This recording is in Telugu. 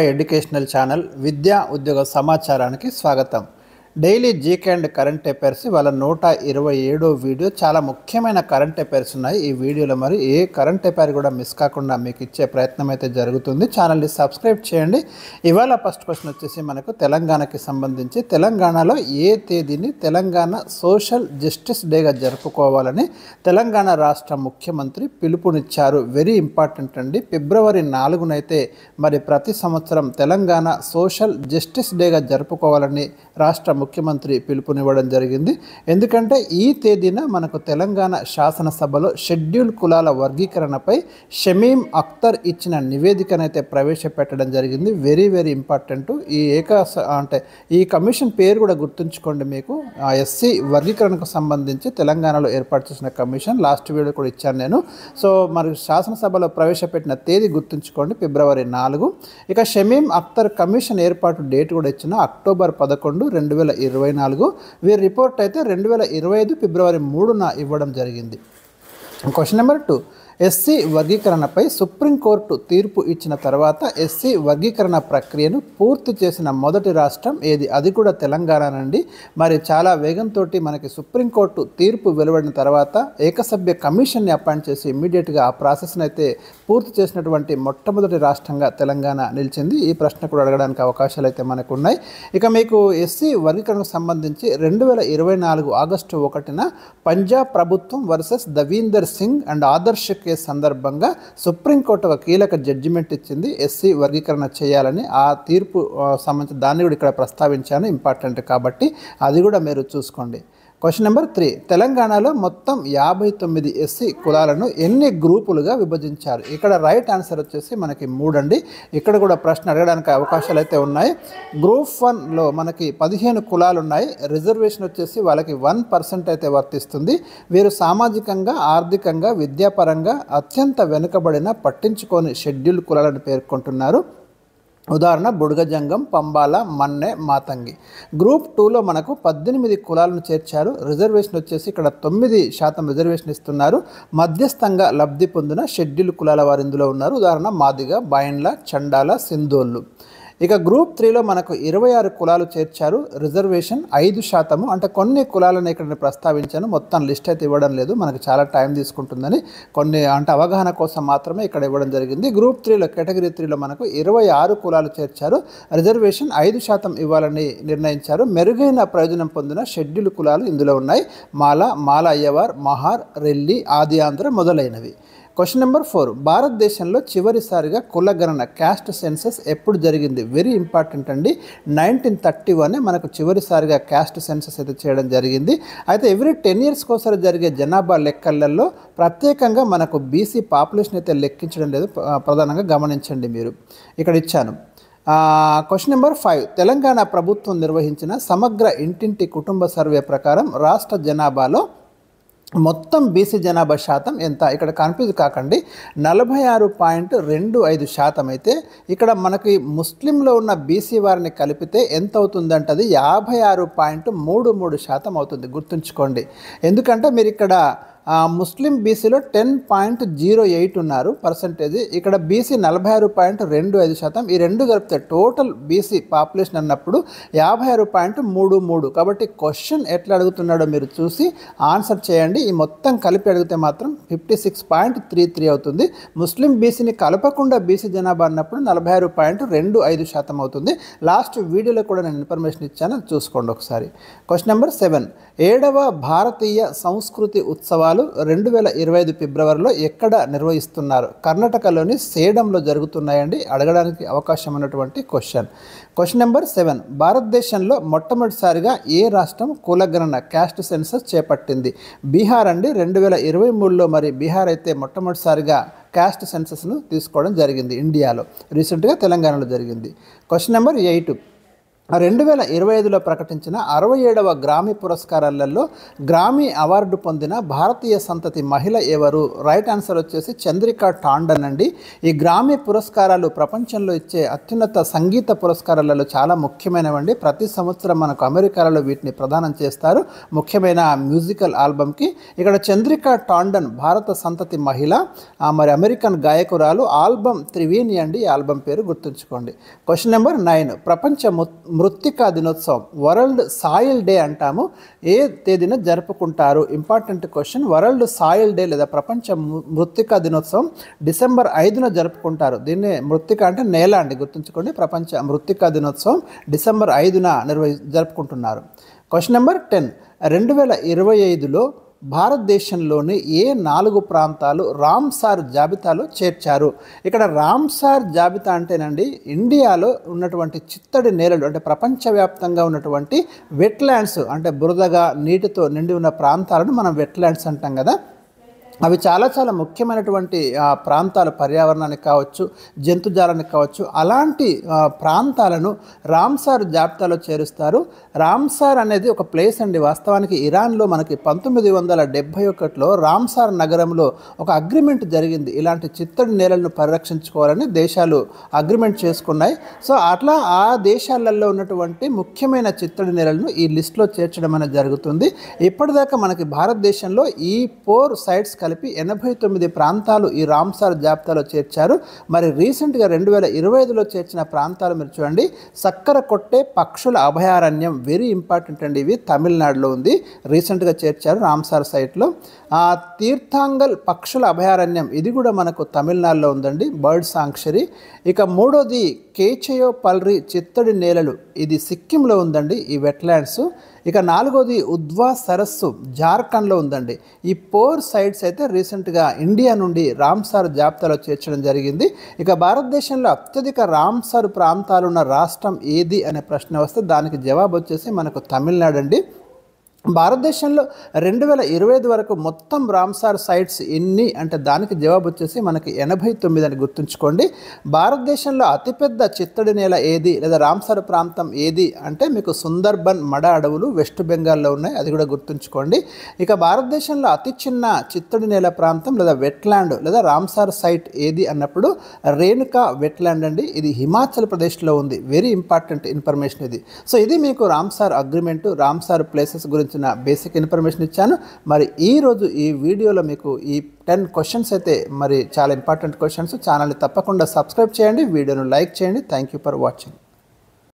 ఎడ్యుకేషనల్ ఛానల్ విద్యా ఉద్యోగ సమాచారానికి స్వాగతం. Daily GK and current affairs వాళ్ళ 127వ వీడియో. చాలా ముఖ్యమైన కరెంట్ అఫైర్స్ ఉన్నాయి ఈ వీడియోలో. మరి ఏ కరెంట్ అఫైర్ కూడా మిస్ కాకుండా మీకు ఇచ్చే ప్రయత్నం అయితే జరుగుతుంది. ఛానల్ని సబ్స్క్రైబ్ చేయండి. ఇవాళ ఫస్ట్ క్వశ్చన్ వచ్చేసి మనకు తెలంగాణకి సంబంధించి, తెలంగాణలో ఏ తేదీని తెలంగాణ సోషల్ జస్టిస్ డేగా జరుపుకోవాలని తెలంగాణ రాష్ట్ర ముఖ్యమంత్రి పిలుపునిచ్చారు. వెరీ ఇంపార్టెంట్ అండి. ఫిబ్రవరి 4నైతే మరి ప్రతి సంవత్సరం తెలంగాణ సోషల్ జస్టిస్ డేగా జరుపుకోవాలని రాష్ట్ర ముఖ్యమంత్రి పిలుపునివ్వడం జరిగింది. ఎందుకంటే ఈ తేదీన మనకు తెలంగాణ శాసనసభలో షెడ్యూల్ కులాల వర్గీకరణపై షమీం అఖ్తర్ ఇచ్చిన నివేదికనైతే ప్రవేశపెట్టడం జరిగింది. Very very important. ఈ కమిషన్ పేరు కూడా గుర్తుంచుకోండి. మీకు ఎస్సీ వర్గీకరణకు సంబంధించి తెలంగాణలో ఏర్పాటు చేసిన కమిషన్. లాస్ట్ వీడియో కూడా ఇచ్చాను నేను. సో మరి శాసనసభలో ప్రవేశపెట్టిన తేదీ గుర్తుంచుకోండి, ఫిబ్రవరి 4. ఇక షమీం అఖ్తర్ కమిషన్ ఏర్పాటు డేట్ కూడా ఇచ్చిన అక్టోబర్ 11, 2024. వీరి రిపోర్ట్ అయితే 2025 ఫిబ్రవరి 3న ఇవ్వడం జరిగింది. Question number 2. ఎస్సీ వర్గీకరణపై సుప్రీంకోర్టు తీర్పు ఇచ్చిన తర్వాత ఎస్సీ వర్గీకరణ ప్రక్రియను పూర్తి చేసిన మొదటి రాష్ట్రం ఏది? అది కూడా తెలంగాణ నుండి. మరి చాలా వేగంతో మనకి సుప్రీంకోర్టు తీర్పు వెలువడిన తర్వాత ఏకసభ్య కమిషన్ని అపాయింట్ చేసి ఇమ్మీడియట్గా ఆ ప్రాసెస్ని అయితే పూర్తి చేసినటువంటి మొట్టమొదటి రాష్ట్రంగా తెలంగాణ నిలిచింది. ఈ ప్రశ్న కూడా అడగడానికి అవకాశాలు అయితే మనకు ఉన్నాయి. ఇక మీకు ఎస్సీ వర్గీకరణకు సంబంధించి 2024 ఆగస్టు 1న పంజాబ్ ప్రభుత్వం versus Davinder Singh and Adarsh case సందర్భంగా సుప్రీంకోర్టు ఒక కీలక జడ్జిమెంట్ ఇచ్చింది. ఎస్సీ వర్గీకరణ చేయాలని. ఆ తీర్పు సంబంధించి దాన్ని కూడా ఇక్కడ ప్రస్తావించాను, ఇంపార్టెంట్ కాబట్టి అది కూడా మీరు చూసుకోండి. Question number 3. తెలంగాణలో మొత్తం 59 ఎస్సీ కులాలను ఎన్ని గ్రూపులుగా విభజించారు? ఇక్కడ రైట్ ఆన్సర్ వచ్చేసి మనకి 3 అండి. ఇక్కడ కూడా ప్రశ్న అడగడానికి అవకాశాలు అయితే ఉన్నాయి. గ్రూప్ 1లో మనకి 15 కులాలు ఉన్నాయి. రిజర్వేషన్ వచ్చేసి వాళ్ళకి 1% అయితే వర్తిస్తుంది. వీరు సామాజికంగా, ఆర్థికంగా, విద్యాపరంగా అత్యంత వెనుకబడిన పట్టించుకోని షెడ్యూల్ కులాలను పేర్కొంటున్నారు. ఉదాహరణ బుడగజంగం, పంబాల, మన్నె, మాతంగి. గ్రూప్ 2లో మనకు 18 కులాలను చేర్చారు. రిజర్వేషన్ వచ్చేసి ఇక్కడ 9% రిజర్వేషన్ ఇస్తున్నారు. మధ్యస్థంగా లబ్ధి పొందిన షెడ్యూల్ కులాల వారు ఇందులో ఉన్నారు. ఉదాహరణ మాదిగ, బైండ్ల, చండాల, సింధోళ్ళు. ఇక గ్రూప్ 3లో మనకు 26 కులాలు చేర్చారు. రిజర్వేషన్ 5%. అంటే కొన్ని కులాలను ఇక్కడ ప్రస్తావించాను, మొత్తం లిస్ట్ అయితే ఇవ్వడం లేదు, మనకు చాలా టైం తీసుకుంటుందని కొన్ని అవగాహన కోసం మాత్రమే ఇక్కడ ఇవ్వడం జరిగింది. గ్రూప్ 3లో కేటగిరీ 3లో మనకు 26 కులాలు చేర్చారు. రిజర్వేషన్ 5% ఇవ్వాలని నిర్ణయించారు. మెరుగైన ప్రయోజనం పొందిన షెడ్యూల్ కులాలు ఇందులో ఉన్నాయి. మాల అయ్యవార్, మహార్, రెల్లి, ఆది ఆంధ్ర మొదలైనవి. Question number 4. భారతదేశంలో చివరిసారిగా కులగణన క్యాస్ట్ సెన్సస్ ఎప్పుడు జరిగింది? వెరీ ఇంపార్టెంట్ అండి. 1931 మనకు చివరిసారిగా క్యాస్ట్ సెన్సస్ అయితే చేయడం జరిగింది. అయితే ఎవ్రీ 10 years ఒకసారి జరిగే జనాభా లెక్కలలో ప్రత్యేకంగా మనకు బీసీ పాపులేషన్ అయితే లెక్కించడం లేదు. ప్రధానంగా గమనించండి. మీరు ఇక్కడ ఇచ్చాను. Question number 5. తెలంగాణ ప్రభుత్వం నిర్వహించిన సమగ్ర ఇంటింటి కుటుంబ సర్వే ప్రకారం రాష్ట్ర జనాభాలో మొత్తం బీసీ జనాభా శాతం ఎంత? ఇక్కడ కన్ఫ్యూజ్ కాకండి. 46.25% అయితే ఇక్కడ మనకి ముస్లింలో ఉన్న బీసీ వారిని కలిపితే ఎంత అవుతుందంటే అది 56.33% అవుతుంది. గుర్తుంచుకోండి. ఎందుకంటే మీరు ఇక్కడ ముస్లిం బీసీలో 10.08 ఉన్నారు పర్సంటేజ్. ఇక్కడ బీసీ 46.25%. ఈ రెండు కలిపితే టోటల్ బీసీ పాపులేషన్ అన్నప్పుడు 56.33. కాబట్టి క్వశ్చన్ ఎట్లా అడుగుతున్నాడో మీరు చూసి ఆన్సర్ చేయండి. ఈ మొత్తం కలిపి అడిగితే మాత్రం 56.33 అవుతుంది. ముస్లిం బీసీని కలపకుండా బీసీ జనాభా అన్నప్పుడు 46.25% అవుతుంది. లాస్ట్ వీడియోలో కూడా నేను ఇన్ఫర్మేషన్ ఇచ్చాను, చూసుకోండి ఒకసారి. Question number 7. 7వ భారతీయ సంస్కృతి ఉత్సవాలు 2025 ఫిబ్రవరిలో ఎక్కడ నిర్వహిస్తున్నారు? కర్ణాటకలోని సేడంలో జరుగుతున్నాయండి. అడగడానికి అవకాశం ఉన్నటువంటి క్వశ్చన్. Question number 7. భారతదేశంలో మొట్టమొదటిసారిగా ఏ రాష్ట్రం కులగణన క్యాస్ట్ సెన్సస్ చేపట్టింది? బీహార్ అండి. 2023లో మరి బీహార్ అయితే మొట్టమొదటిసారిగా క్యాస్ట్ సెన్సస్ను తీసుకోవడం జరిగింది ఇండియాలో. రీసెంట్గా తెలంగాణలో జరిగింది. Question number 8. 2025లో ప్రకటించిన 67వ గ్రామీ పురస్కారాలలో గ్రామీ అవార్డు పొందిన భారతీయ సంతతి మహిళ ఎవరు? రైట్ ఆన్సర్ వచ్చేసి చంద్రికా టాండన్ అండి. ఈ గ్రామీ పురస్కారాలు ప్రపంచంలో ఇచ్చే అత్యున్నత సంగీత పురస్కారాలలో చాలా ముఖ్యమైనవండి. ప్రతి సంవత్సరం మనకు అమెరికాలో వీటిని ప్రదానం చేస్తారు ముఖ్యమైన మ్యూజికల్ ఆల్బమ్కి. ఇక్కడ చంద్రికా టాండన్ భారత సంతతి మహిళ, మరి అమెరికన్ గాయకురాలు. ఆల్బమ్ త్రివేణి అండి, ఈ ఆల్బమ్ పేరు గుర్తుంచుకోండి. క్వశ్చన్ నెంబర్ 9, ప్రపంచ మృత్తికా దినోత్సవం వరల్డ్ సాయిల్ డే అంటాము, ఏ తేదీన జరుపుకుంటారు? Important question. World soil day లేదా ప్రపంచ మృత్తికా దినోత్సవం డిసెంబర్ 5న జరుపుకుంటారు. దీన్ని మృత్తిక అంటే నేల అండి, గుర్తుంచుకోండి. ప్రపంచ మృత్తికా దినోత్సవం డిసెంబర్ 5న జరుపుకుంటున్నారు. క్వశ్చన్ నెంబర్ 10, 2025లో భారతదేశంలోని ఏ 4 ప్రాంతాలు రామ్సార్ జాబితాలో చేర్చారు? ఇక్కడ రామ్సార్ జాబితా అంటేనండి ఇండియాలో ఉన్నటువంటి చిత్తడి నేలలు, అంటే ప్రపంచవ్యాప్తంగా ఉన్నటువంటి వెట్లాండ్స్, అంటే బురదగా నీటితో నిండి ఉన్న ప్రాంతాలను మనం వెట్లాండ్స్ అంటాం కదా. అవి చాలా చాలా ముఖ్యమైనటువంటి ప్రాంతాలు, పర్యావరణానికి కావచ్చు, జంతుజాలానికి కావచ్చు. అలాంటి ప్రాంతాలను రామ్సార్ జాబితాలో చేరుస్తారు. రామ్సార్ అనేది ఒక ప్లేస్ అండి. వాస్తవానికి ఇరాన్లో మనకి 1971లో రామ్సార్ నగరంలో ఒక అగ్రిమెంట్ జరిగింది. ఇలాంటి చిత్తడి నేలలను పరిరక్షించుకోవాలని దేశాలు అగ్రిమెంట్ చేసుకున్నాయి. సో అట్లా ఆ దేశాలలో ఉన్నటువంటి ముఖ్యమైన చిత్తడి నేలలను ఈ లిస్టులో చేర్చడం అనేది జరుగుతుంది. ఇప్పటిదాకా మనకి భారతదేశంలో ఈ 4 సైట్స్ కలిపి 89 ప్రాంతాలు ఈ రామ్సార్ జాబితాలో చేర్చారు. మరి రీసెంట్గా 2025లో చేర్చిన ప్రాంతాలు మీరు చూడండి. సక్కర కొట్టే పక్షుల అభయారణ్యం, వెరీ ఇంపార్టెంట్ అండి. ఇవి తమిళనాడులో ఉంది, రీసెంట్గా చేర్చారు రామ్సార్ సైట్లో. తీర్థాంగల్ పక్షుల అభయారణ్యం, ఇది కూడా మనకు తమిళనాడులో ఉందండి, బర్డ్ సాంక్చురీ. ఇక మూడోది కేచయో పల్రి చిత్తడి నేలలు, ఇది సిక్కింలో ఉందండి, ఈ వెట్లాండ్స్. ఇక 4వది ఉద్వా సరస్సు జార్ఖండ్లో ఉందండి. ఈ 4 సైట్స్ అయితే రీసెంట్గా ఇండియా నుండి రామ్సార్ జాబితాలో చేర్చడం జరిగింది. ఇక భారతదేశంలో అత్యధిక రామ్సార్ ప్రాంతాలు ఉన్న రాష్ట్రం ఏది అనే ప్రశ్న వస్తే దానికి జవాబు వచ్చేసి మనకు తమిళనాడు అండి. భారతదేశంలో 2025 వరకు మొత్తం రామ్సార్ సైట్స్ ఎన్ని అంటే దానికి జవాబు వచ్చేసి మనకి 89 అని గుర్తుంచుకోండి. భారతదేశంలో అతిపెద్ద చిత్తడి నేల ఏది లేదా రామ్సార్ ప్రాంతం ఏది అంటే మీకు సుందర్బన్ మడ అడవులు వెస్ట్ బెంగాల్లో ఉన్నాయి, అది కూడా గుర్తుంచుకోండి. ఇక భారతదేశంలో అతి చిన్న చిత్తడి నేల ప్రాంతం లేదా వెట్లాండ్ లేదా రామ్సార్ సైట్ ఏది అన్నప్పుడు రేణుకా వెట్లాండ్ అండి, ఇది హిమాచల్ ప్రదేశ్లో ఉంది. వెరీ ఇంపార్టెంట్ ఇన్ఫర్మేషన్ ఇది. సో ఇది మీకు రామ్సార్ అగ్రిమెంటు, రామ్సార్ ప్లేసెస్ గురించి బేసిక్ ఇన్ఫర్మేషన్ ఇచ్చాను. మరి ఈరోజు ఈ వీడియోలో మీకు ఈ 10 క్వశ్చన్స్ అయితే మరి చాలా ఇంపార్టెంట్ క్వశ్చన్స్. ఛానల్ని తప్పకుండా సబ్స్క్రైబ్ చేయండి, వీడియోను లైక్ చేయండి. Thank you for watching.